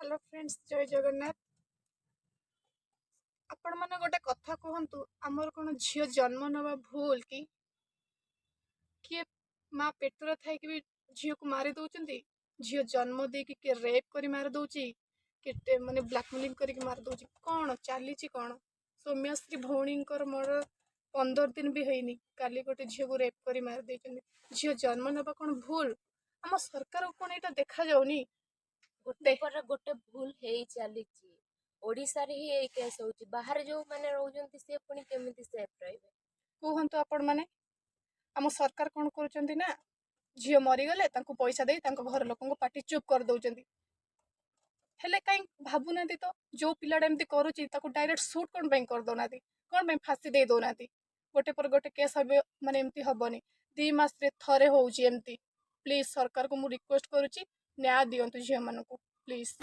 Hello friends, जय जगन्नाथ। आपण मैंने गोटे कथा कहतु, आमर कौन झील जन्म नवा भूल कि किए माँ पेटर थाई कि झील को मारी दौरान, झील जन्म दे कि किए रेप कर मारी दौची, कि माने ब्लाकमेलिंग करके मारी दौची। कौन चली कौन सौम्यश्री भौणी मोर 15 दिन भी है काली गोटे झील को रेप कर मारी दे। झील जन्म नवा कौन भूल? आम सरकार को कौन यहाँ देखा जाऊनी? गोटे पर गोटे भूल हेई चलीची। ओडिसा रे ही एक केस होची, बाहर जो माने रहउजंती से पुनी केमिति सेफ रहिबे कहतु आपण मैंने आम सरकार कौन कर ना, झील मरीगले पैसा दे घर लोक पार्टी चुप कर दौरान। हेले कहीं भावुना तो जो पिलाटा एमती करुच्ची डायरेक्ट सुट कौन कर दौना, कौन फांसी दे दौना। गोटे पर गोटे केस माने एमती हेनी, 2 मास थे होची एमती। प्लीज सरकार को मु रिक्वेस्ट करुच्ची, न्याय दिंतु झील मानू प्लीज।